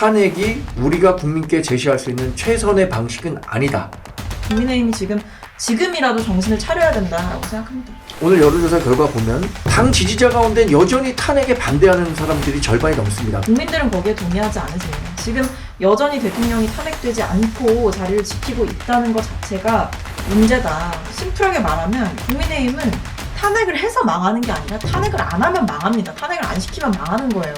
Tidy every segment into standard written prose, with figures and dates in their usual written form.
탄핵이 우리가 국민께 제시할 수 있는 최선의 방식은 아니다. 국민의힘이 지금이라도 정신을 차려야 된다라고 생각합니다. 오늘 여론조사 결과 보면 당 지지자 가운데 여전히 탄핵에 반대하는 사람들이 절반이 넘습니다. 국민들은 거기에 동의하지 않으세요. 지금 여전히 대통령이 탄핵되지 않고 자리를 지키고 있다는 것 자체가 문제다. 심플하게 말하면 국민의힘은 탄핵을 해서 망하는 게 아니라 탄핵을 안 하면 망합니다. 탄핵을 안 시키면 망하는 거예요.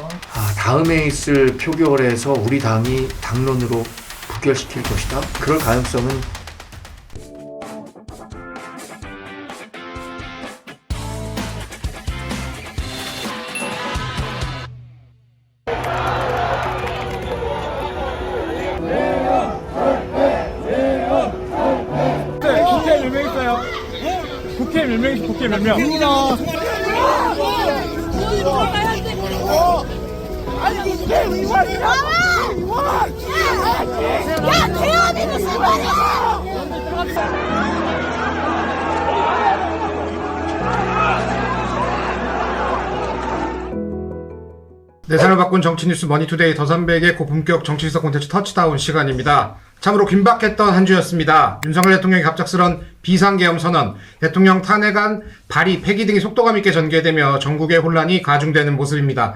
다음에 있을 표결에서 우리 당이 당론으로 부결시킬 것이다. 그럴 가능성은 국회 몇 명 있어요? 국회 몇 명 있어? 국회 몇 명? 아니 이게 의원이야! 야 대원이 무슨 말이야! 내산을 바꾼 정치뉴스 머니투데이 더삼백의 고품격 정치지석 콘텐츠 터치다운 시간입니다. 참으로 긴박했던 한 주였습니다. 윤석열 대통령의 갑작스런 비상계엄 선언, 대통령 탄핵안 발의, 폐기 등이 속도감 있게 전개되며 전국의 혼란이 가중되는 모습입니다.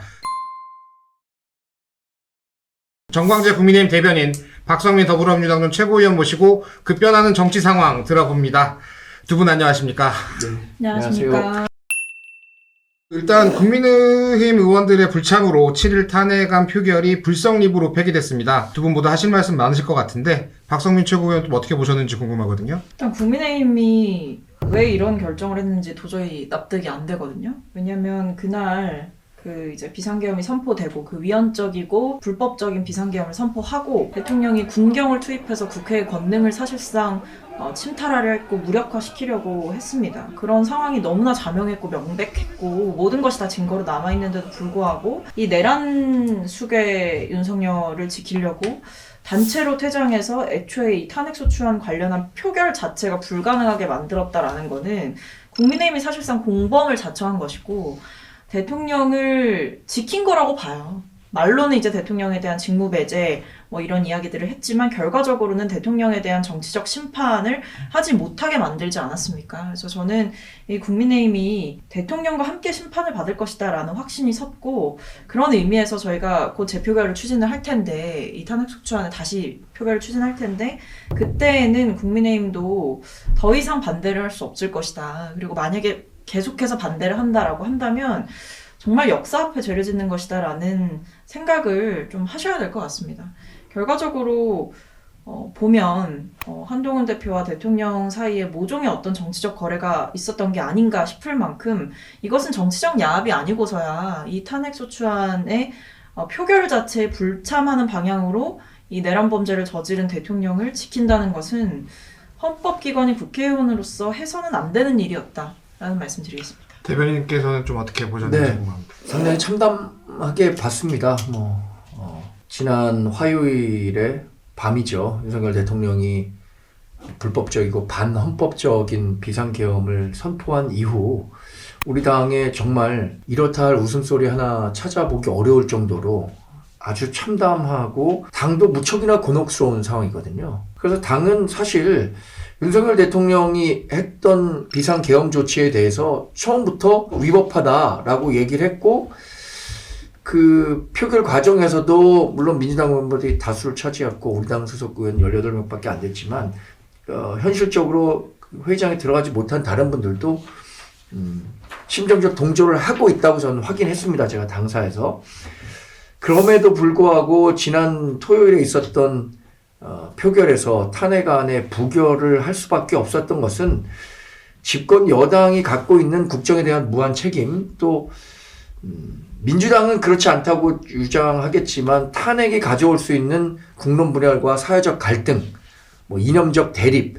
정광재 국민의힘 대변인, 박성민 더불어민주당 전 최고위원 모시고 급변하는 정치 상황 들어봅니다. 두 분 안녕하십니까? 네. 안녕하십니까. 일단 국민의힘 의원들의 불참으로 7일 탄핵안 표결이 불성립으로 폐기됐습니다. 두 분 모두 하실 말씀 많으실 것 같은데 박성민 최고위원 또 어떻게 보셨는지 궁금하거든요. 일단 국민의힘이 왜 이런 결정을 했는지 도저히 납득이 안 되거든요. 왜냐면 그날 이제 비상계엄이 선포되고 그 위헌적이고 불법적인 비상계엄을 선포하고 대통령이 군경을 투입해서 국회의 권능을 사실상 침탈하려 했고 무력화시키려고 했습니다. 그런 상황이 너무나 자명했고 명백했고 모든 것이 다 증거로 남아있는데도 불구하고 이 내란 숙의 윤석열을 지키려고 단체로 퇴장해서 애초에 이 탄핵소추안 관련한 표결 자체가 불가능하게 만들었다라는 거는 국민의힘이 사실상 공범을 자처한 것이고 대통령을 지킨 거라고 봐요. 말로는 이제 대통령에 대한 직무배제 뭐 이런 이야기들을 했지만 결과적으로는 대통령에 대한 정치적 심판을 하지 못하게 만들지 않았습니까? 그래서 저는 이 국민의힘이 대통령과 함께 심판을 받을 것이다 라는 확신이 섰고 그런 의미에서 저희가 곧 재표결을 추진을 할 텐데 이 탄핵소추안을 다시 표결을 추진할 텐데 그때에는 국민의힘도 더 이상 반대를 할 수 없을 것이다. 그리고 만약에 계속해서 반대를 한다라고 한다면 정말 역사 앞에 죄를 짓는 것이다 라는 생각을 좀 하셔야 될 것 같습니다. 결과적으로 보면 한동훈 대표와 대통령 사이에 모종의 어떤 정치적 거래가 있었던 게 아닌가 싶을 만큼 이것은 정치적 야합이 아니고서야 이 탄핵소추안의 표결 자체에 불참하는 방향으로 이 내란 범죄를 저지른 대통령을 지킨다는 것은 헌법기관인 국회의원으로서 해서는 안 되는 일이었다라는 말씀 드리겠습니다. 대변인께서는 좀 어떻게 보셨는지 네. 궁금합니다. 상당히 참담하게 봤습니다. 지난 화요일에 밤이죠. 윤석열 대통령이 불법적이고 반헌법적인 비상계엄을 선포한 이후 우리 당에 정말 이렇다 할 웃음소리 하나 찾아보기 어려울 정도로 아주 참담하고 당도 무척이나 곤혹스러운 상황이거든요. 그래서 당은 사실 윤석열 대통령이 했던 비상계엄 조치에 대해서 처음부터 위법하다라고 얘기를 했고 그 표결 과정에서도 물론 민주당 의원들이 다수를 차지했고 우리 당 소속 의원 18명밖에 안 됐지만 현실적으로 회의장에 들어가지 못한 다른 분들도 심정적 동조를 하고 있다고 저는 확인했습니다. 제가 당사에서. 그럼에도 불구하고 지난 토요일에 있었던 표결에서 탄핵안에 부결을 할 수밖에 없었던 것은 집권 여당이 갖고 있는 국정에 대한 무한 책임 또 민주당은 그렇지 않다고 주장하겠지만 탄핵이 가져올 수 있는 국론 분열과 사회적 갈등, 뭐 이념적 대립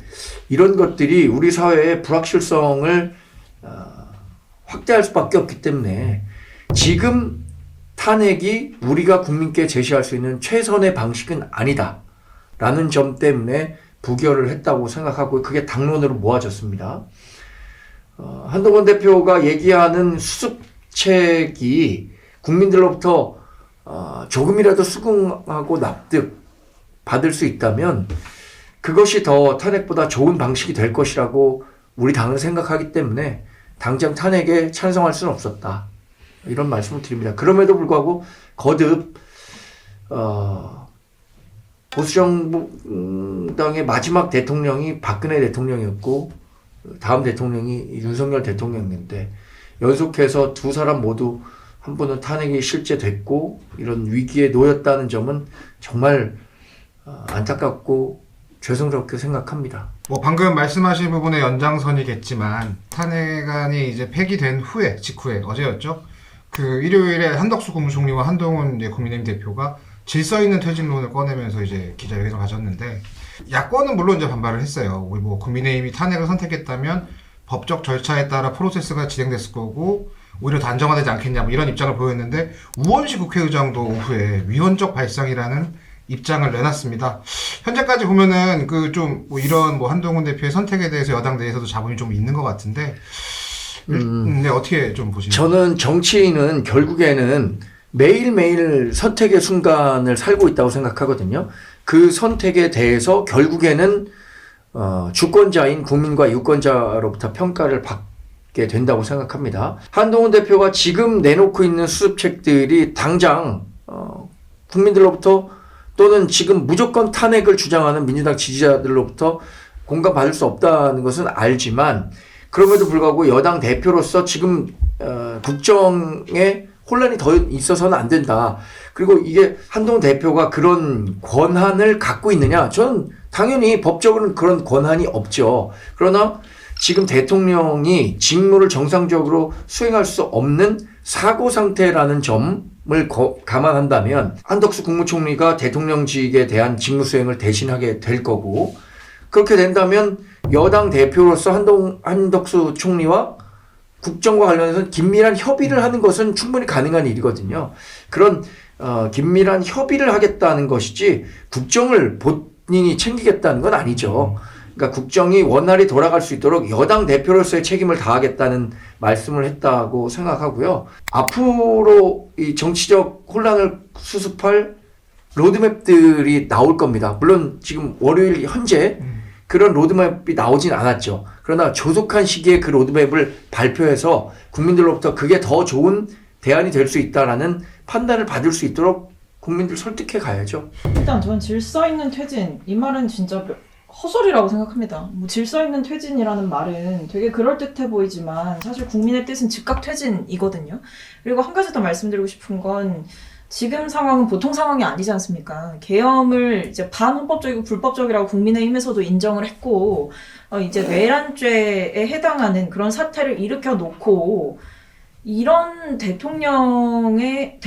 이런 것들이 우리 사회의 불확실성을 확대할 수밖에 없기 때문에 지금 탄핵이 우리가 국민께 제시할 수 있는 최선의 방식은 아니다 라는 점 때문에 부결을 했다고 생각하고 그게 당론으로 모아졌습니다. 한동훈 대표가 얘기하는 수습책이 국민들로부터 조금이라도 수긍하고 납득 받을 수 있다면 그것이 더 탄핵보다 좋은 방식이 될 것이라고 우리 당은 생각하기 때문에 당장 탄핵에 찬성할 수는 없었다. 이런 말씀을 드립니다. 그럼에도 불구하고 거듭 보수정당의 마지막 대통령이 박근혜 대통령이었고 다음 대통령이 윤석열 대통령인데 연속해서 두 사람 모두 한 분은 탄핵이 실제됐고 이런 위기에 놓였다는 점은 정말 안타깝고 죄송스럽게 생각합니다. 뭐 방금 말씀하신 부분의 연장선이겠지만 탄핵안이 이제 폐기된 후에 직후에 어제였죠. 그 일요일에 한덕수 국무총리와 한동훈 이제 국민의힘 대표가 질서 있는 퇴진론을 꺼내면서 이제 기자회견을 가졌는데 야권은 물론 이제 반발을 했어요. 우리 뭐 국민의힘이 탄핵을 선택했다면 법적 절차에 따라 프로세스가 진행됐을 거고 오히려 더 안정화되지 않겠냐 뭐 이런 입장을 보였는데 우원식 국회의장도 오후에 위헌적 발상이라는 입장을 내놨습니다. 현재까지 보면은 그 좀 뭐 이런 뭐 한동훈 대표의 선택에 대해서 여당 내에서도 자본이 좀 있는 것 같은데 네, 어떻게 좀 보시나요? 저는 정치인은 결국에는 매일매일 선택의 순간을 살고 있다고 생각하거든요. 그 선택에 대해서 결국에는 주권자인 국민과 유권자로부터 평가를 받게 된다고 생각합니다. 한동훈 대표가 지금 내놓고 있는 수습책들이 당장 국민들로부터 또는 지금 무조건 탄핵을 주장하는 민주당 지지자들로부터 공감받을 수 없다는 것은 알지만 그럼에도 불구하고 여당 대표로서 지금 국정에 혼란이 더 있어서는 안 된다. 그리고 이게 한동훈 대표가 그런 권한을 갖고 있느냐? 저는 당연히 법적으로는 그런 권한이 없죠. 그러나 지금 대통령이 직무를 정상적으로 수행할 수 없는 사고 상태라는 점을 감안한다면 한덕수 국무총리가 대통령직에 대한 직무 수행을 대신하게 될 거고 그렇게 된다면 여당 대표로서 한덕수 총리와 국정과 관련해서 긴밀한 협의를 하는 것은 충분히 가능한 일이거든요. 그런 긴밀한 협의를 하겠다는 것이지 국정을 본인이 챙기겠다는 건 아니죠. 그러니까 국정이 원활히 돌아갈 수 있도록 여당 대표로서의 책임을 다하겠다는 말씀을 했다고 생각하고요. 앞으로 이 정치적 혼란을 수습할 로드맵들이 나올 겁니다. 물론 지금 월요일 현재 그런 로드맵이 나오진 않았죠. 그러나 조속한 시기에 그 로드맵을 발표해서 국민들로부터 그게 더 좋은 대안이 될 수 있다라는 판단을 받을 수 있도록 국민들 설득해 가야죠. 일단 저는 질서 있는 퇴진 이 말은 진짜 헛소리라고 생각합니다. 뭐 질서 있는 퇴진이라는 말은 되게 그럴듯해 보이지만 사실 국민의 뜻은 즉각 퇴진이거든요. 그리고 한 가지 더 말씀드리고 싶은 건 지금 상황은 보통 상황이 아니지 않습니까? 계엄을 이제 반헌법적이고 불법적이라고 국민의힘에서도 인정을 했고 이제 내란죄에 해당하는 그런 사태를 일으켜 놓고 이런 대통령이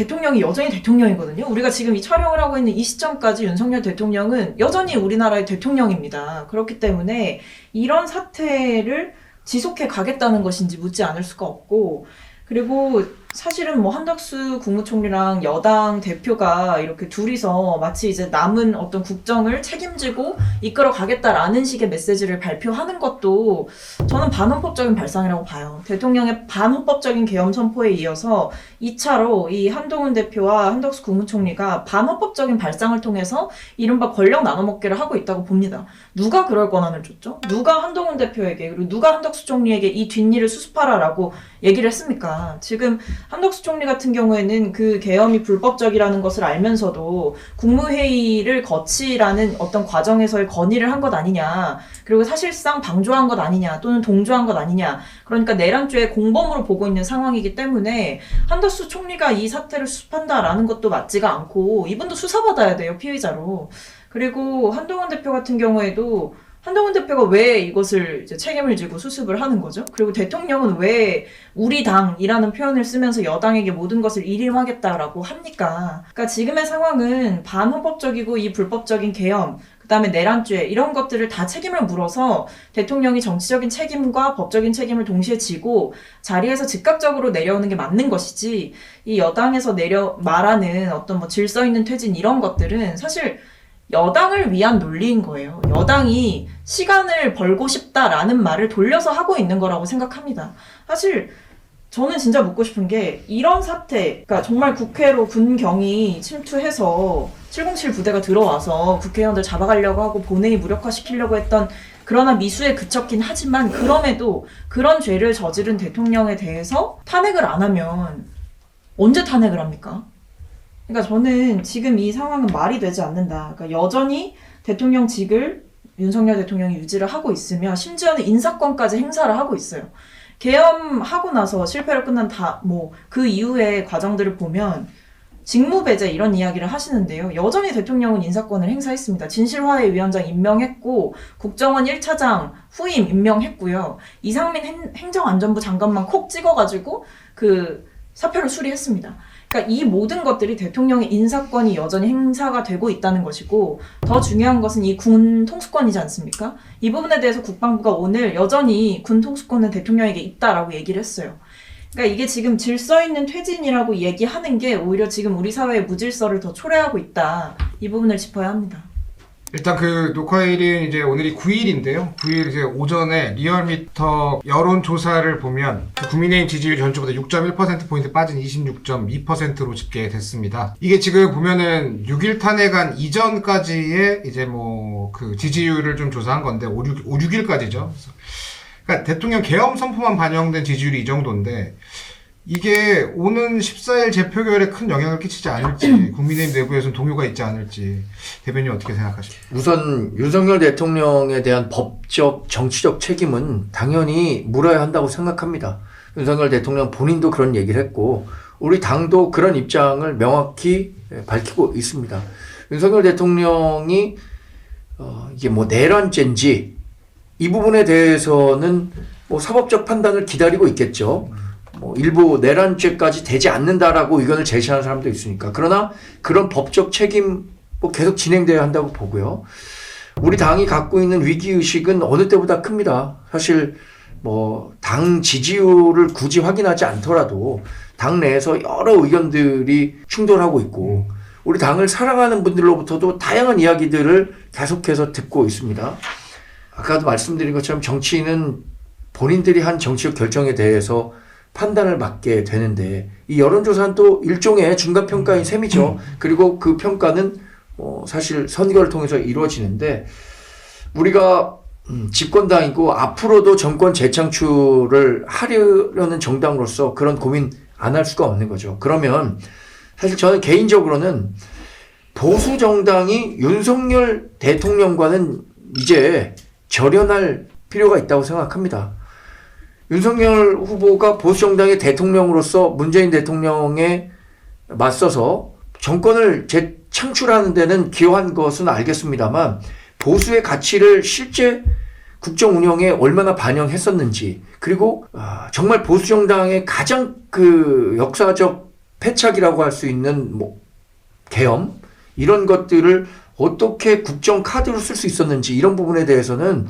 여전히 대통령이거든요. 우리가 지금 이 촬영을 하고 있는 이 시점까지 윤석열 대통령은 여전히 우리나라의 대통령입니다. 그렇기 때문에 이런 사태를 지속해 가겠다는 것인지 묻지 않을 수가 없고 그리고 사실은 뭐 한덕수 국무총리랑 여당 대표가 이렇게 둘이서 마치 이제 남은 어떤 국정을 책임지고 이끌어 가겠다라는 식의 메시지를 발표하는 것도 저는 반헌법적인 발상이라고 봐요. 대통령의 반헌법적인 계엄 선포에 이어서 2차로 이 한동훈 대표와 한덕수 국무총리가 반헌법적인 발상을 통해서 이른바 권력 나눠먹기를 하고 있다고 봅니다. 누가 그럴 권한을 줬죠? 누가 한동훈 대표에게 그리고 누가 한덕수 총리에게 이 뒷일을 수습하라라고 얘기를 했습니까? 지금 한덕수 총리 같은 경우에는 그 계엄이 불법적이라는 것을 알면서도 국무회의를 거치라는 어떤 과정에서의 건의를 한 것 아니냐. 그리고 사실상 방조한 것 아니냐 또는 동조한 것 아니냐. 그러니까 내란죄의 공범으로 보고 있는 상황이기 때문에 한덕수 총리가 이 사태를 수습한다라는 것도 맞지가 않고 이분도 수사받아야 돼요. 피의자로. 그리고 한동훈 대표 같은 경우에도 한동훈 대표가 왜 이것을 이제 책임을 지고 수습을 하는 거죠? 그리고 대통령은 왜 우리 당이라는 표현을 쓰면서 여당에게 모든 것을 일임하겠다라고 합니까? 그러니까 지금의 상황은 반헌법적이고 이 불법적인 계엄, 그다음에 내란죄 이런 것들을 다 책임을 물어서 대통령이 정치적인 책임과 법적인 책임을 동시에 지고 자리에서 즉각적으로 내려오는 게 맞는 것이지 이 여당에서 말하는 어떤 뭐 질서 있는 퇴진 이런 것들은 사실 여당을 위한 논리인 거예요. 여당이 시간을 벌고 싶다라는 말을 돌려서 하고 있는 거라고 생각합니다. 사실 저는 진짜 묻고 싶은 게 이런 사태, 그러니까 정말 국회로 군경이 침투해서 707 부대가 들어와서 국회의원들 잡아가려고 하고 본회의 무력화시키려고 했던 그러나 미수에 그쳤긴 하지만 그럼에도 그런 죄를 저지른 대통령에 대해서 탄핵을 안 하면 언제 탄핵을 합니까? 그러니까 저는 지금 이 상황은 말이 되지 않는다. 그러니까 여전히 대통령직을 윤석열 대통령이 유지를 하고 있으며 심지어는 인사권까지 행사를 하고 있어요. 계엄하고 나서 실패로 끝난 그 이후의 과정들을 보면 직무배제 이런 이야기를 하시는데요. 여전히 대통령은 인사권을 행사했습니다. 진실화해위원장 임명했고 국정원 1차장 후임 임명했고요. 이상민 행정안전부 장관만 콕 찍어가지고 그 사표를 수리했습니다. 그러니까 이 모든 것들이 대통령의 인사권이 여전히 행사가 되고 있다는 것이고 더 중요한 것은 이 군 통수권이지 않습니까? 이 부분에 대해서 국방부가 오늘 여전히 군 통수권은 대통령에게 있다라고 얘기를 했어요. 그러니까 이게 지금 질서 있는 퇴진이라고 얘기하는 게 오히려 지금 우리 사회의 무질서를 더 초래하고 있다. 이 부분을 짚어야 합니다. 일단 그 녹화일은 이제 오늘이 9일인데요. 9일 이제 오전에 리얼미터 여론조사를 보면 국민의힘 지지율 전주보다 6.1%포인트 빠진 26.2%로 집계됐습니다. 이게 지금 보면은 6일 탄핵안 이전까지의 이제 뭐 그 지지율을 좀 조사한 건데 5, 6일까지죠. 그러니까 대통령 계엄 선포만 반영된 지지율이 이 정도인데 이게 오는 14일 재표결에 큰 영향을 끼치지 않을지 국민의힘 내부에서는 동요가 있지 않을지 대변인 어떻게 생각하십니까? 우선 윤석열 대통령에 대한 법적, 정치적 책임은 당연히 물어야 한다고 생각합니다. 윤석열 대통령 본인도 그런 얘기를 했고 우리 당도 그런 입장을 명확히 밝히고 있습니다. 윤석열 대통령이 이게 뭐 내란죄인지 이 부분에 대해서는 뭐 사법적 판단을 기다리고 있겠죠. 뭐 일부 내란죄까지 되지 않는다라고 의견을 제시하는 사람도 있으니까. 그러나 그런 법적 책임 뭐 계속 진행돼야 한다고 보고요. 우리 당이 갖고 있는 위기의식은 어느 때보다 큽니다. 사실 뭐 당 지지율을 굳이 확인하지 않더라도 당 내에서 여러 의견들이 충돌하고 있고 우리 당을 사랑하는 분들로부터도 다양한 이야기들을 계속해서 듣고 있습니다. 아까도 말씀드린 것처럼 정치인은 본인들이 한 정치적 결정에 대해서 판단을 맡게 되는데 이 여론조사는 또 일종의 중간평가인 셈이죠. 그리고 그 평가는 사실 선거를 통해서 이루어지는데 우리가 집권당이고 앞으로도 정권 재창출을 하려는 정당으로서 그런 고민 안 할 수가 없는 거죠. 그러면 사실 저는 개인적으로는 보수 정당이 윤석열 대통령과는 이제 절연할 필요가 있다고 생각합니다. 윤석열 후보가 보수정당의 대통령으로서 문재인 대통령에 맞서서 정권을 재창출하는 데는 기여한 것은 알겠습니다만 보수의 가치를 실제 국정 운영에 얼마나 반영했었는지 그리고 정말 보수정당의 가장 그 역사적 패착이라고 할 수 있는 뭐 계엄 이런 것들을 어떻게 국정 카드로 쓸 수 있었는지 이런 부분에 대해서는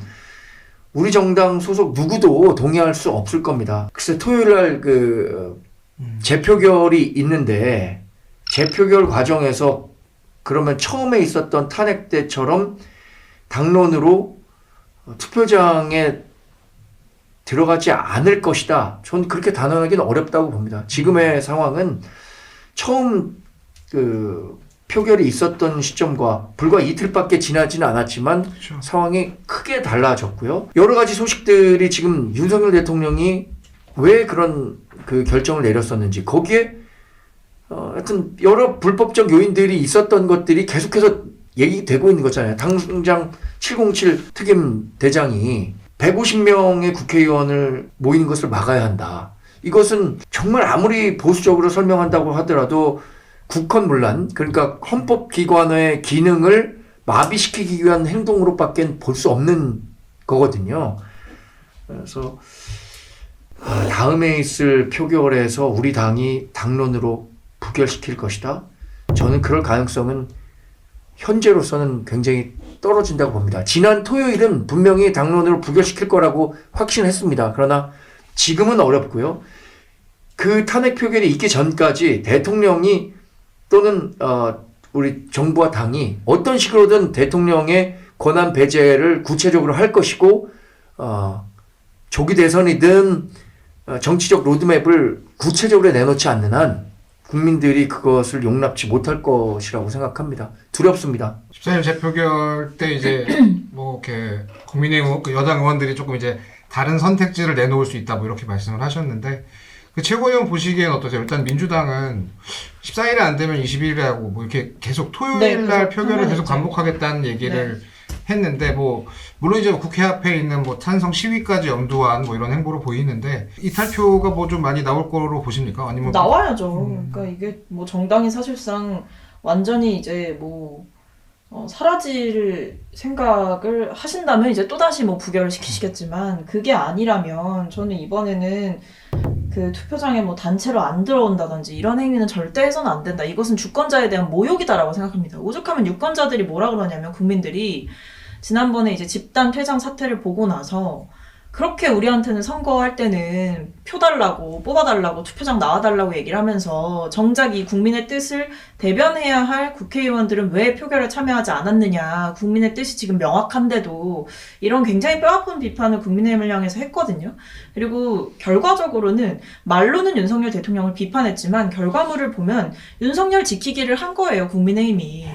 우리 정당 소속 누구도 동의할 수 없을 겁니다. 글쎄 토요일 날 그 재표결이 있는데 재표결 과정에서 그러면 처음에 있었던 탄핵 때처럼 당론으로 투표장에 들어가지 않을 것이다. 전 그렇게 단언하기는 어렵다고 봅니다. 지금의 상황은 처음 그 표결이 있었던 시점과 불과 이틀밖에 지나지는 않았지만 그렇죠. 상황이 크게 달라졌고요. 여러 가지 소식들이 지금 윤석열 대통령이 왜 그런 그 결정을 내렸었는지 거기에 하여튼 여러 불법적 요인들이 있었던 것들이 계속해서 얘기되고 있는 거잖아요. 당장 707 특임 대장이 150명의 국회의원을 모이는 것을 막아야 한다. 이것은 정말 아무리 보수적으로 설명한다고 하더라도 국헌문란, 그러니까 헌법기관의 기능을 마비시키기 위한 행동으로밖에 볼 수 없는 거거든요. 그래서 다음에 있을 표결에서 우리 당이 당론으로 부결시킬 것이다. 저는 그럴 가능성은 현재로서는 굉장히 떨어진다고 봅니다. 지난 토요일은 분명히 당론으로 부결시킬 거라고 확신했습니다. 그러나 지금은 어렵고요. 그 탄핵 표결이 있기 전까지 대통령이 또는 우리 정부와 당이 어떤 식으로든 대통령의 권한 배제를 구체적으로 할 것이고 조기 대선이든 정치적 로드맵을 구체적으로 내놓지 않는 한 국민들이 그것을 용납치 못할 것이라고 생각합니다. 두렵습니다. 14일 재표결 때 이제 뭐 이렇게 국민의힘 그 여당 의원들이 조금 이제 다른 선택지를 내놓을 수 있다 뭐 이렇게 말씀을 하셨는데 그 최고위원 보시기엔 어떠세요? 일단 민주당은 14일에 안 되면 21일에 하고 뭐 이렇게 계속 토요일 날 표결을 계속 반복하겠다는 얘기를 했는데 뭐 물론 이제 국회 앞에 있는 뭐 탄성 시위까지 염두한 뭐 이런 행보로 보이는데 이탈표가 뭐 좀 많이 나올 거로 보십니까? 아니면 나와야죠. 그러니까 이게 뭐 정당이 사실상 완전히 이제 뭐 사라질 생각을 하신다면 이제 또다시 뭐 부결을 시키시겠지만 그게 아니라면 저는 이번에는 그 투표장에 뭐 단체로 안 들어온다든지 이런 행위는 절대 해서는 안 된다. 이것은 주권자에 대한 모욕이다라고 생각합니다. 오죽하면 유권자들이 뭐라 그러냐면 국민들이 지난번에 이제 집단 퇴장 사태를 보고 나서 그렇게 우리한테는 선거할 때는 표 달라고 뽑아달라고 투표장 나와달라고 얘기를 하면서 정작 이 국민의 뜻을 대변해야 할 국회의원들은 왜 표결에 참여하지 않았느냐, 국민의 뜻이 지금 명확한데도 이런 굉장히 뼈아픈 비판을 국민의힘을 향해서 했거든요. 그리고 결과적으로는 말로는 윤석열 대통령을 비판했지만 결과물을 보면 윤석열 지키기를 한 거예요, 국민의힘이.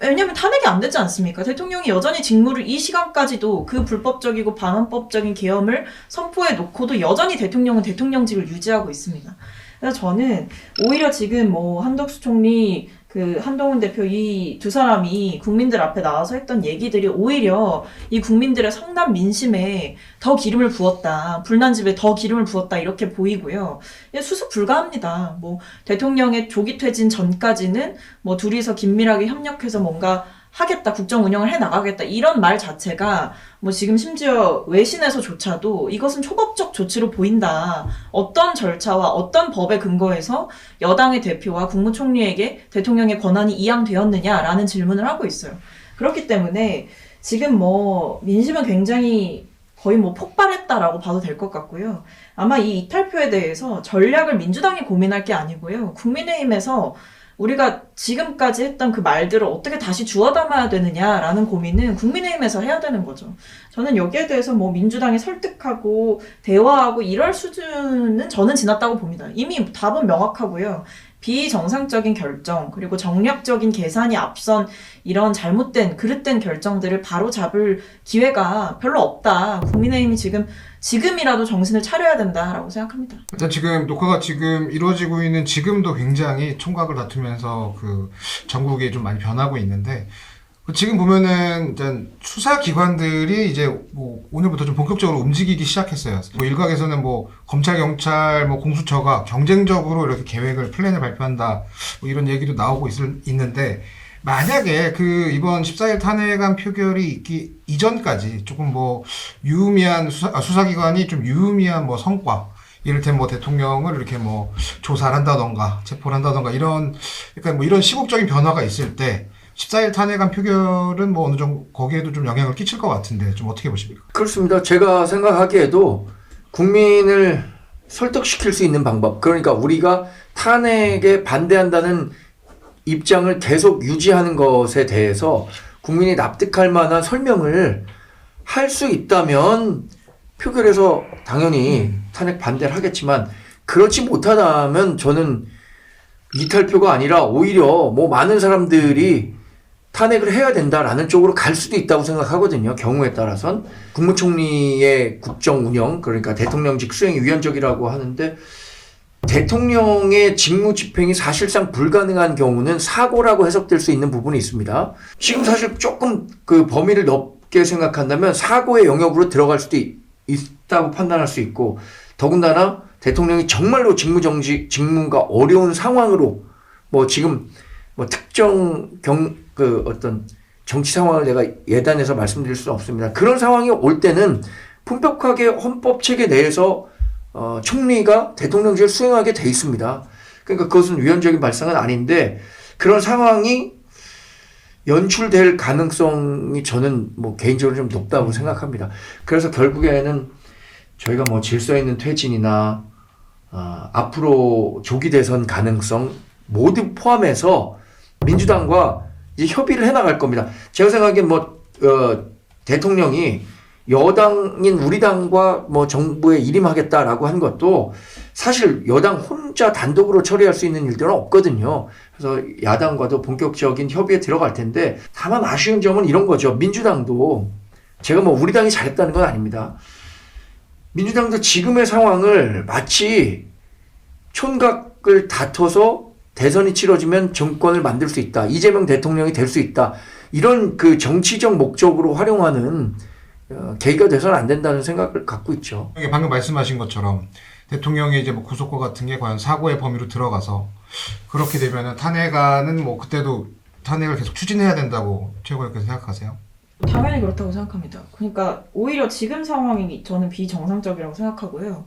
왜냐면 탄핵이 안 되지 않습니까? 대통령이 여전히 직무를 이 시간까지도 그 불법적이고 반헌법적인 계엄을 선포해 놓고도 여전히 대통령은 대통령직을 유지하고 있습니다. 그래서 저는 오히려 지금 뭐 한덕수 총리, 그 한동훈 대표 이 두 사람이 국민들 앞에 나와서 했던 얘기들이 오히려 이 국민들의 성난 민심에 더 기름을 부었다. 불난집에 더 기름을 부었다. 이렇게 보이고요. 수습 불가합니다. 뭐 대통령의 조기 퇴진 전까지는 뭐 둘이서 긴밀하게 협력해서 뭔가 하겠다, 국정 운영을 해 나가겠다 이런 말 자체가 뭐 지금 심지어 외신에서조차도 이것은 초법적 조치로 보인다. 어떤 절차와 어떤 법에 근거해서 여당의 대표와 국무총리에게 대통령의 권한이 이양되었느냐라는 질문을 하고 있어요. 그렇기 때문에 지금 뭐 민심은 굉장히 거의 뭐 폭발했다라고 봐도 될 것 같고요. 아마 이 이탈표에 대해서 전략을 민주당이 고민할 게 아니고요. 국민의힘에서 우리가 지금까지 했던 그 말들을 어떻게 다시 주워 담아야 되느냐라는 고민은 국민의힘에서 해야 되는 거죠. 저는 여기에 대해서 뭐 민주당이 설득하고 대화하고 이럴 수준은 저는 지났다고 봅니다. 이미 답은 명확하고요. 비정상적인 결정 그리고 정략적인 계산이 앞선 이런 잘못된 그릇된 결정들을 바로 잡을 기회가 별로 없다. 국민의힘이 지금이라도 정신을 차려야 된다라고 생각합니다. 일단 지금 녹화가 지금 이루어지고 있는 지금도 굉장히 총각을 다투면서 그 전국이 좀 많이 변하고 있는데 지금 보면은 일단 수사기관들이 이제 뭐 오늘부터 좀 본격적으로 움직이기 시작했어요. 뭐 일각에서는 뭐 검찰, 경찰, 뭐 공수처가 경쟁적으로 이렇게 계획을 플랜을 발표한다 뭐 이런 얘기도 나오고 있는데 만약에 그 이번 14일 탄핵안 표결이 있기 이전까지 조금 뭐 유의미한 수사기관이 좀 유의미한 뭐 성과 이를테면 뭐 대통령을 이렇게 뭐 조사를 한다던가 체포를 한다던가 이런 그러니까 뭐 이런 시국적인 변화가 있을 때 14일 탄핵안 표결은 뭐 어느 정도 거기에도 좀 영향을 끼칠 것 같은데 좀 어떻게 보십니까? 그렇습니다. 제가 생각하기에도 국민을 설득시킬 수 있는 방법, 그러니까 우리가 탄핵에 반대한다는 입장을 계속 유지하는 것에 대해서 국민이 납득할 만한 설명을 할 수 있다면 표결에서 당연히 탄핵 반대를 하겠지만 그렇지 못하다면 저는 이탈표가 아니라 오히려 뭐 많은 사람들이 탄핵을 해야 된다라는 쪽으로 갈 수도 있다고 생각하거든요. 경우에 따라선 국무총리의 국정 운영, 그러니까 대통령직 수행이 위헌적이라고 하는데 대통령의 직무 집행이 사실상 불가능한 경우는 사고라고 해석될 수 있는 부분이 있습니다. 지금 사실 조금 그 범위를 넓게 생각한다면 사고의 영역으로 들어갈 수도 있다고 판단할 수 있고 더군다나 대통령이 정말로 직무가 어려운 상황으로 뭐 지금 뭐 특정 어떤 정치 상황을 내가 예단해서 말씀드릴 수는 없습니다. 그런 상황이 올 때는 품격하게 헌법 체계 내에서 총리가 대통령직을 수행하게 돼 있습니다. 그러니까 그것은 위헌적인 발상은 아닌데 그런 상황이 연출될 가능성이 저는 뭐 개인적으로 좀 높다고 생각합니다. 그래서 결국에는 저희가 뭐 질서 있는 퇴진이나 앞으로 조기 대선 가능성 모두 포함해서 민주당과 이제 협의를 해나갈 겁니다. 제가 생각하기엔 뭐 대통령이 여당인 우리 당과 뭐 정부에 일임하겠다라고 한 것도 사실 여당 혼자 단독으로 처리할 수 있는 일들은 없거든요. 그래서 야당과도 본격적인 협의에 들어갈 텐데 다만 아쉬운 점은 이런 거죠. 민주당도 제가 뭐 우리 당이 잘했다는 건 아닙니다. 민주당도 지금의 상황을 마치 촌각을 다퉈서 대선이 치러지면 정권을 만들 수 있다. 이재명 대통령이 될 수 있다. 이런 그 정치적 목적으로 활용하는 계기가 돼서는 안 된다는 생각을 갖고 있죠. 방금 말씀하신 것처럼 대통령의 이제 뭐 구속과 같은 게 과연 사고의 범위로 들어가서 그렇게 되면은 탄핵안은 뭐 그때도 탄핵을 계속 추진해야 된다고 최고위원께서 생각하세요? 당연히 그렇다고 생각합니다. 그러니까 오히려 지금 상황이 저는 비정상적이라고 생각하고요.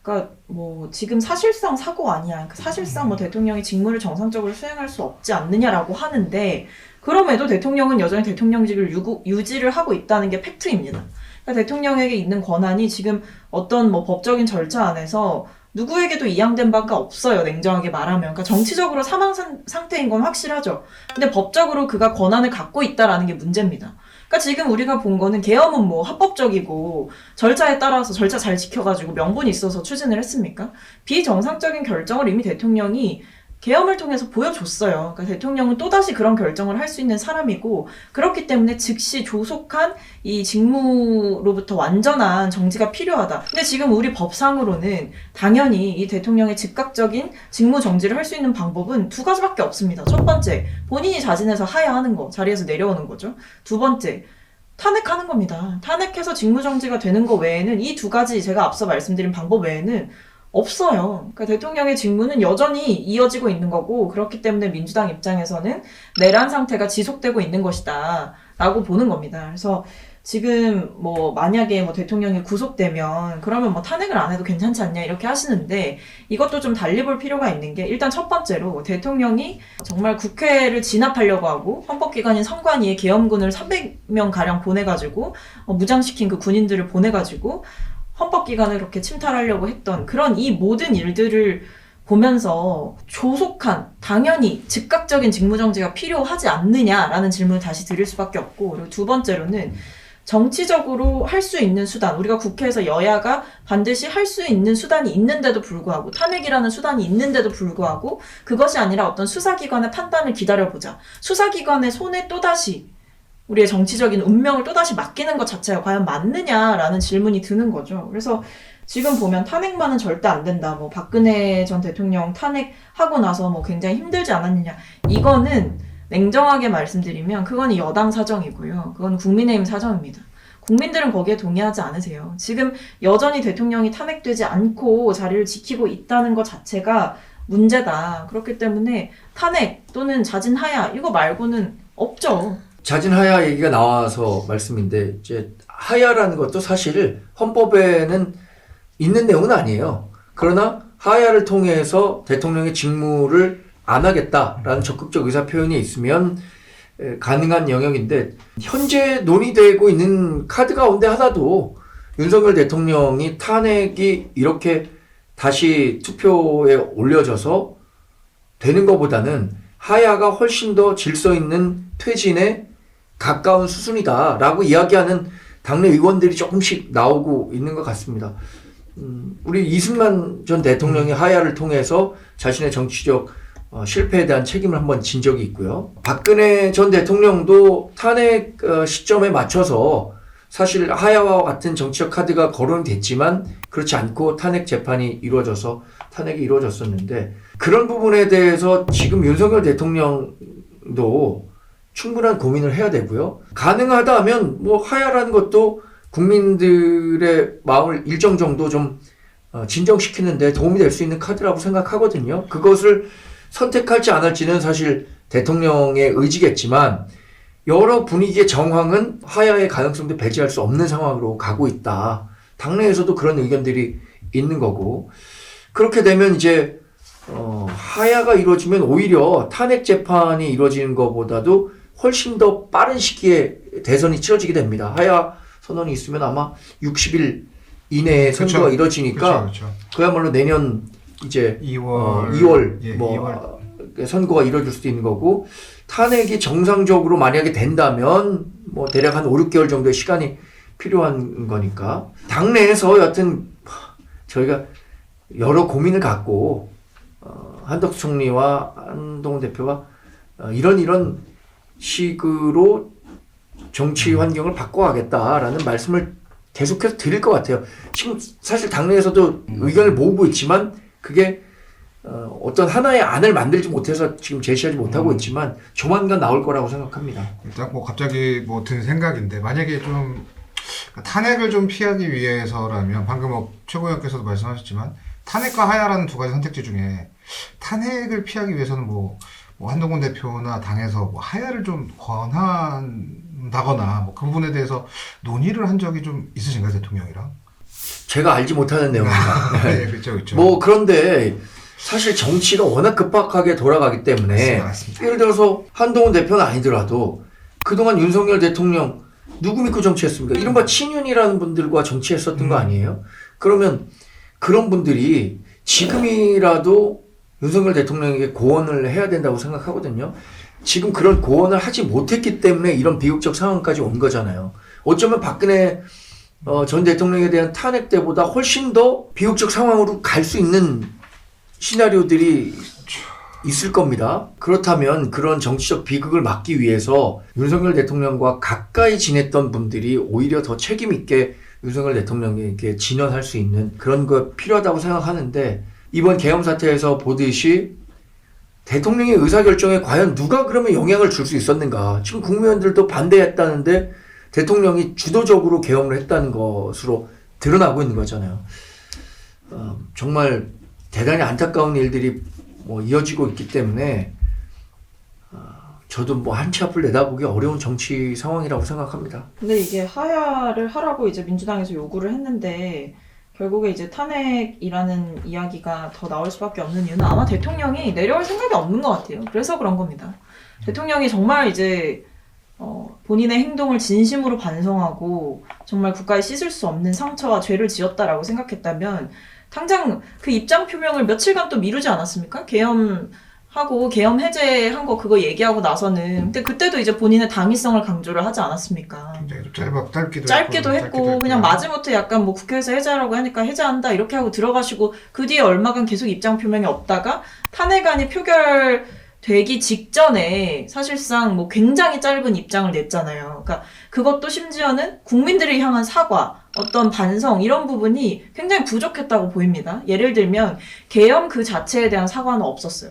그러니까 뭐 지금 사실상 사고 아니야. 그러니까 사실상 뭐 대통령이 직무를 정상적으로 수행할 수 없지 않느냐라고 하는데 그럼에도 대통령은 여전히 대통령직을 유지를 하고 있다는 게 팩트입니다. 그러니까 대통령에게 있는 권한이 지금 어떤 뭐 법적인 절차 안에서 누구에게도 이양된 바가 없어요. 냉정하게 말하면. 그러니까 정치적으로 사망 상태인 건 확실하죠. 근데 법적으로 그가 권한을 갖고 있다라는 게 문제입니다. 그러니까 지금 우리가 본 거는 계엄은 뭐 합법적이고 절차에 따라서 절차 잘 지켜가지고 명분이 있어서 추진을 했습니까? 비정상적인 결정을 이미 대통령이 계엄을 통해서 보여줬어요. 그러니까 대통령은 또다시 그런 결정을 할 수 있는 사람이고 그렇기 때문에 즉시 조속한 이 직무로부터 완전한 정지가 필요하다. 근데 지금 우리 법상으로는 당연히 이 대통령의 즉각적인 직무 정지를 할 수 있는 방법은 두 가지밖에 없습니다. 첫 번째, 본인이 자진해서 하야하는 거, 자리에서 내려오는 거죠. 두 번째, 탄핵하는 겁니다. 탄핵해서 직무정지가 되는 거 외에는 이 두 가지 제가 앞서 말씀드린 방법 외에는 없어요. 그러니까 대통령의 직무는 여전히 이어지고 있는 거고 그렇기 때문에 민주당 입장에서는 내란 상태가 지속되고 있는 것이다 라고 보는 겁니다. 그래서 지금 뭐 만약에 뭐 대통령이 구속되면 그러면 뭐 탄핵을 안 해도 괜찮지 않냐 이렇게 하시는데 이것도 좀 달리 볼 필요가 있는 게 일단 첫 번째로 대통령이 정말 국회를 진압하려고 하고 헌법기관인 선관위에 계엄군을 300명 가량 보내가지고 무장시킨 그 군인들을 보내가지고 헌법기관을 그렇게 침탈하려고 했던 그런 이 모든 일들을 보면서 조속한 당연히 즉각적인 직무정지가 필요하지 않느냐라는 질문을 다시 드릴 수밖에 없고 그리고 두 번째로는 정치적으로 할 수 있는 수단 우리가 국회에서 여야가 반드시 할 수 있는 수단이 있는데도 불구하고 탄핵이라는 수단이 있는데도 불구하고 그것이 아니라 어떤 수사기관의 판단을 기다려보자. 수사기관의 손에 또다시 우리의 정치적인 운명을 또다시 맡기는 것 자체가 과연 맞느냐라는 질문이 드는 거죠. 그래서 지금 보면 탄핵만은 절대 안 된다. 뭐 박근혜 전 대통령 탄핵하고 나서 뭐 굉장히 힘들지 않았느냐. 이거는 냉정하게 말씀드리면 그건 여당 사정이고요. 그건 국민의힘 사정입니다. 국민들은 거기에 동의하지 않으세요. 지금 여전히 대통령이 탄핵되지 않고 자리를 지키고 있다는 것 자체가 문제다. 그렇기 때문에 탄핵 또는 자진하야 이거 말고는 없죠. 자진하야 얘기가 나와서 말씀인데 이제 하야라는 것도 사실 헌법에는 있는 내용은 아니에요. 그러나 하야를 통해서 대통령의 직무를 안 하겠다라는 적극적 의사 표현이 있으면 가능한 영역인데 현재 논의되고 있는 카드 가운데 하나도 윤석열 대통령이 탄핵이 이렇게 다시 투표에 올려져서 되는 것보다는 하야가 훨씬 더 질서 있는 퇴진에 가까운 수순이다라고 이야기하는 당내 의원들이 조금씩 나오고 있는 것 같습니다. 우리 이승만 전 대통령이 하야를 통해서 자신의 정치적 실패에 대한 책임을 한번 진 적이 있고요. 박근혜 전 대통령도 탄핵 시점에 맞춰서 사실 하야와 같은 정치적 카드가 거론됐지만 그렇지 않고 탄핵 재판이 이루어져서 탄핵이 이루어졌었는데 그런 부분에 대해서 지금 윤석열 대통령도 충분한 고민을 해야 되고요. 가능하다면 뭐 하야라는 것도 국민들의 마음을 일정 정도 좀 진정시키는 데 도움이 될 수 있는 카드라고 생각하거든요. 그것을 선택할지 안 할지는 사실 대통령의 의지겠지만 여러 분위기의 정황은 하야의 가능성도 배제할 수 없는 상황으로 가고 있다. 당내에서도 그런 의견들이 있는 거고 그렇게 되면 이제 하야가 이루어지면 오히려 탄핵 재판이 이루어지는 것보다도 훨씬 더 빠른 시기에 대선이 치러지게 됩니다. 하야 선언이 있으면 아마 60일 이내에 선거가 그쵸. 이루어지니까 그쵸. 그야말로 내년 이제 2월 예, 선거가 이루어질 수도 있는 거고 탄핵이 정상적으로 만약에 된다면 뭐 대략 한 5, 6개월 정도의 시간이 필요한 거니까 당내에서 여하튼 저희가 여러 고민을 갖고 한덕수 총리와 한동훈 대표가 이런 식으로 정치 환경을 바꿔가겠다라는 말씀을 계속해서 드릴 것 같아요. 지금 사실 당내에서도 의견을 모으고 있지만 그게 어떤 하나의 안을 만들지 못해서 지금 제시하지 못하고 있지만 조만간 나올 거라고 생각합니다. 일단 뭐 갑자기 뭐 든 생각인데 만약에 좀 탄핵을 좀 피하기 위해서라면 방금 뭐 최고위원께서도 말씀하셨지만 탄핵과 하야라는 두 가지 선택지 중에 탄핵을 피하기 위해서는 뭐 한동훈 대표나 당에서 뭐 하야를 좀 권한다거나 뭐 그 부분에 대해서 논의를 한 적이 좀 있으신가요, 대통령이랑? 제가 알지 못하는 내용입니다. 네, 그렇죠. 뭐 그런데 사실 정치가 워낙 급박하게 돌아가기 때문에 맞습니다. 예를 들어서 한동훈 대표는 아니더라도 그동안 윤석열 대통령 누구 믿고 정치했습니까? 이른바 친윤이라는 분들과 정치했었던 거 아니에요? 그러면 그런 분들이 지금이라도 윤석열 대통령에게 고언을 해야 된다고 생각하거든요. 지금 그런 고언을 하지 못했기 때문에 이런 비극적 상황까지 온 거잖아요. 어쩌면 박근혜 전 대통령에 대한 탄핵 때보다 훨씬 더 비극적 상황으로 갈 수 있는 시나리오들이 있을 겁니다. 그렇다면 그런 정치적 비극을 막기 위해서 윤석열 대통령과 가까이 지냈던 분들이 오히려 더 책임 있게 윤석열 대통령에게 진언할 수 있는 그런 거 필요하다고 생각하는데 이번 계엄 사태에서 보듯이 대통령의 의사결정에 과연 누가 그러면 영향을 줄 수 있었는가. 지금 국무위원들도 반대했다는데 대통령이 주도적으로 계엄을 했다는 것으로 드러나고 있는 거잖아요. 정말 대단히 안타까운 일들이 뭐 이어지고 있기 때문에 저도 뭐 한치 앞을 내다보기 어려운 정치 상황이라고 생각합니다. 근데 이게 하야를 하라고 이제 민주당에서 요구를 했는데 결국에 이제 탄핵이라는 이야기가 더 나올 수밖에 없는 이유는 아마 대통령이 내려올 생각이 없는 것 같아요. 그래서 그런 겁니다. 대통령이 정말 이제 본인의 행동을 진심으로 반성하고 정말 국가에 씻을 수 없는 상처와 죄를 지었다라고 생각했다면 당장 그 입장 표명을 며칠간 또 미루지 않았습니까? 계엄하고 계엄 해제한 거 그거 얘기하고 나서는 근데 그때도 이제 본인의 당위성을 강조를 하지 않았습니까? 굉장히 좀 짧기도 짧게도 했고 그냥 마지못해 약간 뭐 국회에서 해제하라고 하니까 해제한다 이렇게 하고 들어가시고 그 뒤에 얼마간 계속 입장 표명이 없다가 탄핵안이 표결되기 직전에 사실상 뭐 굉장히 짧은 입장을 냈잖아요. 그러니까 그것도 심지어는 국민들을 향한 사과, 어떤 반성 이런 부분이 굉장히 부족했다고 보입니다. 예를 들면 계엄 그 자체에 대한 사과는 없었어요.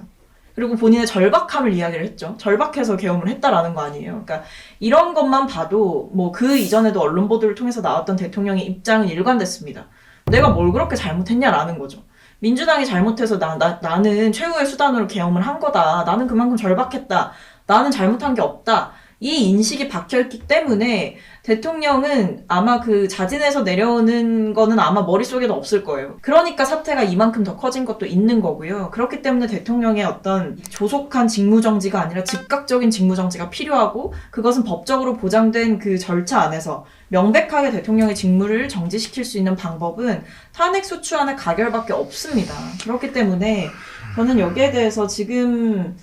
그리고 본인의 절박함을 이야기를 했죠. 절박해서 계엄을 했다라는 거 아니에요. 그러니까 이런 것만 봐도 뭐 그 이전에도 언론 보도를 통해서 나왔던 대통령의 입장은 일관됐습니다. 내가 뭘 그렇게 잘못했냐라는 거죠. 민주당이 잘못해서 나는 최후의 수단으로 계엄을 한 거다. 나는 그만큼 절박했다. 나는 잘못한 게 없다. 이 인식이 박혀있기 때문에 대통령은 아마 그 자진해서 내려오는 거는 아마 머릿속에도 없을 거예요. 그러니까 사태가 이만큼 더 커진 것도 있는 거고요. 그렇기 때문에 대통령의 어떤 조속한 직무정지가 아니라 즉각적인 직무정지가 필요하고 그것은 법적으로 보장된 그 절차 안에서 명백하게 대통령의 직무를 정지시킬 수 있는 방법은 탄핵소추안의 가결밖에 없습니다. 그렇기 때문에 저는 여기에 대해서 지금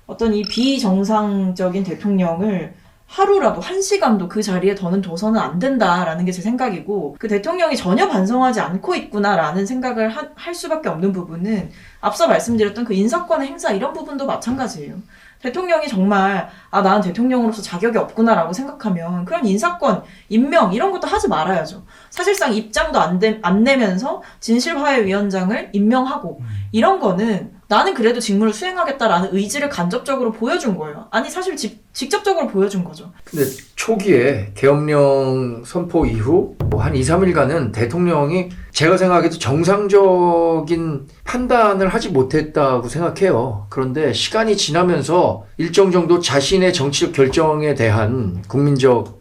어떤 이 비정상적인 대통령을 하루라도 한 시간도 그 자리에 더는 둬서는 안 된다라는 게 제 생각이고 그 대통령이 전혀 반성하지 않고 있구나라는 생각을 할 수밖에 없는 부분은 앞서 말씀드렸던 그 인사권의 행사 이런 부분도 마찬가지예요. 대통령이 정말 나는 대통령으로서 자격이 없구나라고 생각하면 그런 인사권, 임명 이런 것도 하지 말아야죠. 사실상 입장도 안 내면서 진실화해위원장을 임명하고 이런 거는 나는 그래도 직무를 수행하겠다라는 의지를 간접적으로 보여준 거예요. 아니 사실 직접적으로 보여준 거죠. 근데 초기에 계엄령 선포 이후 한 2, 3일간은 대통령이 제가 생각해도 정상적인 판단을 하지 못했다고 생각해요. 그런데 시간이 지나면서 일정 정도 자신의 정치적 결정에 대한 국민적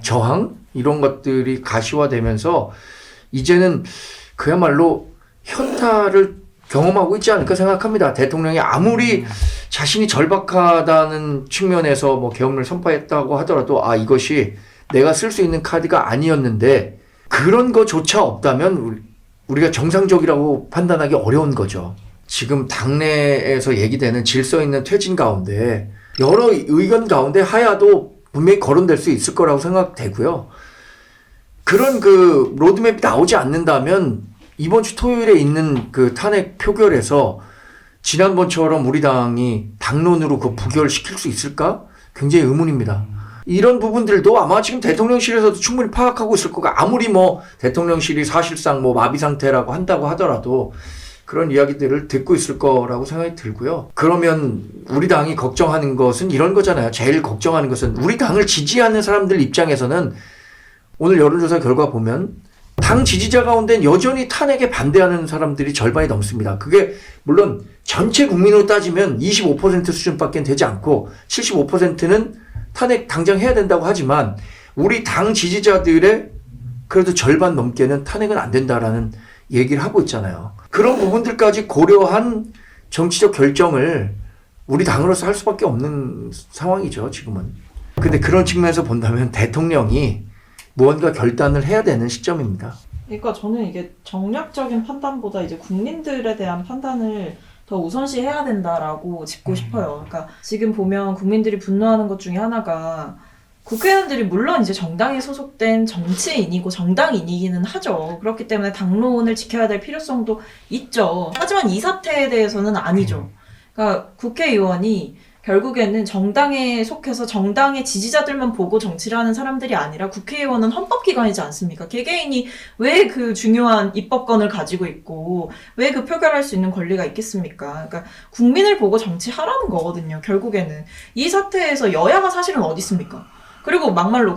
저항 이런 것들이 가시화되면서 이제는 그야말로 현타를 경험하고 있지 않을까 생각합니다. 대통령이 아무리 자신이 절박하다는 측면에서 뭐 계엄을 선포했다고 하더라도 이것이 내가 쓸 수 있는 카드가 아니었는데 그런 거조차 없다면 우리가 정상적이라고 판단하기 어려운 거죠. 지금 당내에서 얘기되는 질서 있는 퇴진 가운데 여러 의견 가운데 하야도 분명히 거론될 수 있을 거라고 생각되고요. 그런 그 로드맵이 나오지 않는다면 이번 주 토요일에 있는 그 탄핵 표결에서 지난번처럼 우리 당이 당론으로 그 부결시킬 수 있을까? 굉장히 의문입니다. 이런 부분들도 아마 지금 대통령실에서도 충분히 파악하고 있을 거고, 아무리 뭐 대통령실이 사실상 뭐 마비 상태라고 한다고 하더라도 그런 이야기들을 듣고 있을 거라고 생각이 들고요. 그러면 우리 당이 걱정하는 것은 이런 거잖아요. 제일 걱정하는 것은 우리 당을 지지하는 사람들 입장에서는 오늘 여론조사 결과 보면 당 지지자 가운데 여전히 탄핵에 반대하는 사람들이 절반이 넘습니다. 그게 물론 전체 국민으로 따지면 25% 수준밖에 되지 않고 75%는 탄핵 당장 해야 된다고 하지만 우리 당 지지자들의 그래도 절반 넘게는 탄핵은 안 된다라는 얘기를 하고 있잖아요. 그런 부분들까지 고려한 정치적 결정을 우리 당으로서 할 수밖에 없는 상황이죠, 지금은. 근데 그런 측면에서 본다면 대통령이 무언가 결단을 해야 되는 시점입니다. 그러니까 저는 이게 정략적인 판단보다 이제 국민들에 대한 판단을 더 우선시해야 된다라고 짚고 싶어요. 그러니까 지금 보면 국민들이 분노하는 것 중에 하나가 국회의원들이 물론 이제 정당에 소속된 정치인이고 정당인이기는 하죠. 그렇기 때문에 당론을 지켜야 될 필요성도 있죠. 하지만 이 사태에 대해서는 아니죠. 그러니까 국회의원이 결국에는 정당에 속해서 정당의 지지자들만 보고 정치를 하는 사람들이 아니라 국회의원은 헌법기관이지 않습니까? 개개인이 왜 그 중요한 입법권을 가지고 있고 왜 그 표결할 수 있는 권리가 있겠습니까? 그러니까 국민을 보고 정치하라는 거거든요. 결국에는 이 사태에서 여야가 사실은 어디 있습니까? 그리고 막말로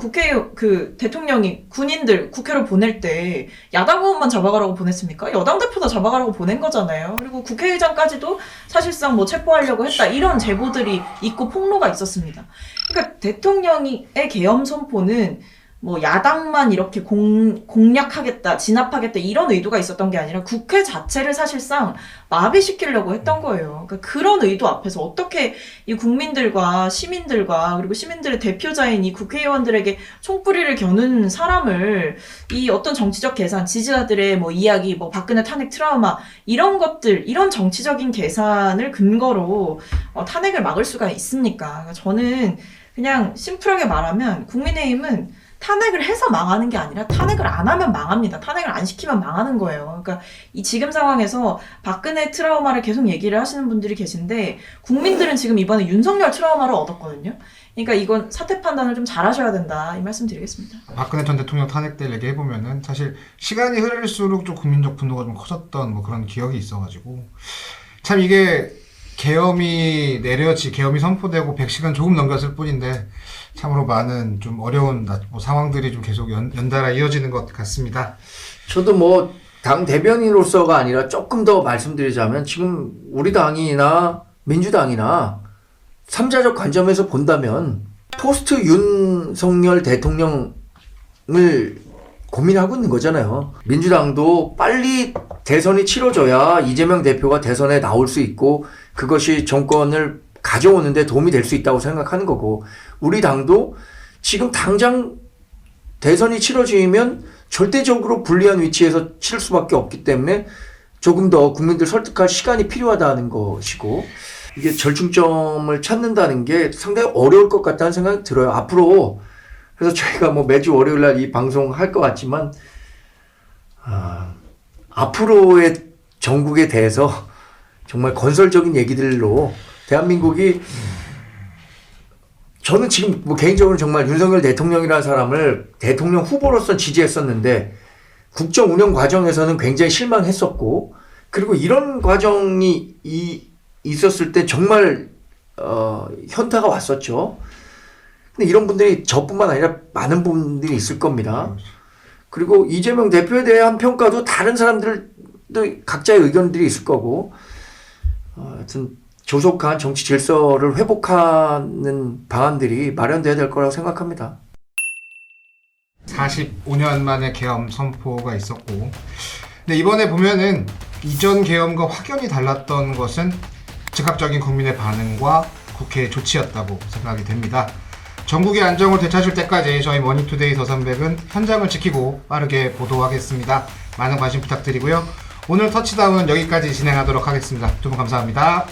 대통령이 군인들 국회로 보낼 때 야당 의원만 잡아가라고 보냈습니까? 여당 대표 다 잡아가라고 보낸 거잖아요. 그리고 국회의장까지도 사실상 뭐 체포하려고 했다. 이런 제보들이 있고 폭로가 있었습니다. 그러니까 대통령의 계엄 선포는 뭐 야당만 이렇게 공략하겠다, 진압하겠다 이런 의도가 있었던 게 아니라 국회 자체를 사실상 마비시키려고 했던 거예요. 그러니까 그런 의도 앞에서 어떻게 이 국민들과 시민들과 그리고 시민들의 대표자인 이 국회의원들에게 총뿌리를 겨눈 사람을 이 어떤 정치적 계산, 지지자들의 뭐 이야기, 뭐 박근혜 탄핵 트라우마 이런 것들, 이런 정치적인 계산을 근거로 탄핵을 막을 수가 있습니까? 그러니까 저는 그냥 심플하게 말하면 국민의힘은 탄핵을 해서 망하는 게 아니라 탄핵을 안 하면 망합니다. 탄핵을 안 시키면 망하는 거예요. 그러니까 이 지금 상황에서 박근혜 트라우마를 계속 얘기를 하시는 분들이 계신데 국민들은 지금 이번에 윤석열 트라우마를 얻었거든요. 그러니까 이건 사태 판단을 좀 잘하셔야 된다 이 말씀 드리겠습니다. 박근혜 전 대통령 탄핵 때 얘기해보면은 사실 시간이 흐를수록 좀 국민적 분노가 좀 커졌던 뭐 그런 기억이 있어가지고 참 이게 계엄이 선포되고 100시간 조금 넘겼을 뿐인데 참으로 많은 좀 어려운 상황들이 좀 계속 연달아 이어지는 것 같습니다. 저도 뭐 당 대변인으로서가 아니라 조금 더 말씀드리자면 지금 우리 당이나 민주당이나 3자적 관점에서 본다면 포스트 윤석열 대통령을 고민하고 있는 거잖아요. 민주당도 빨리 대선이 치러져야 이재명 대표가 대선에 나올 수 있고 그것이 정권을 가져오는데 도움이 될 수 있다고 생각하는 거고, 우리 당도 지금 당장 대선이 치러지면 절대적으로 불리한 위치에서 치를 수밖에 없기 때문에 조금 더 국민들 설득할 시간이 필요하다는 것이고, 이게 절충점을 찾는다는 게 상당히 어려울 것 같다는 생각이 들어요. 앞으로 그래서 저희가 뭐 매주 월요일 날 이 방송 할 것 같지만 앞으로의 전국에 대해서 정말 건설적인 얘기들로 대한민국이, 저는 지금 뭐 개인적으로 정말 윤석열 대통령이라는 사람을 대통령 후보로서 지지했었는데 국정 운영 과정에서는 굉장히 실망했었고, 그리고 이런 과정이 있었을 때 정말 현타가 왔었죠. 근데 이런 분들이 저뿐만 아니라 많은 분들이 있을 겁니다. 그리고 이재명 대표에 대한 평가도 다른 사람들도 각자의 의견들이 있을 거고, 하여튼 조속한 정치 질서를 회복하는 방안들이 마련돼야 될 거라고 생각합니다. 45년 만에 계엄 선포가 있었고, 근데 이번에 보면은 이전 계엄과 확연히 달랐던 것은 즉각적인 국민의 반응과 국회의 조치였다고 생각이 됩니다. 전국의 안정을 되찾을 때까지 저희 머니투데이 더300은 현장을 지키고 빠르게 보도하겠습니다. 많은 관심 부탁드리고요. 오늘 터치다운은 여기까지 진행하도록 하겠습니다. 두 분 감사합니다.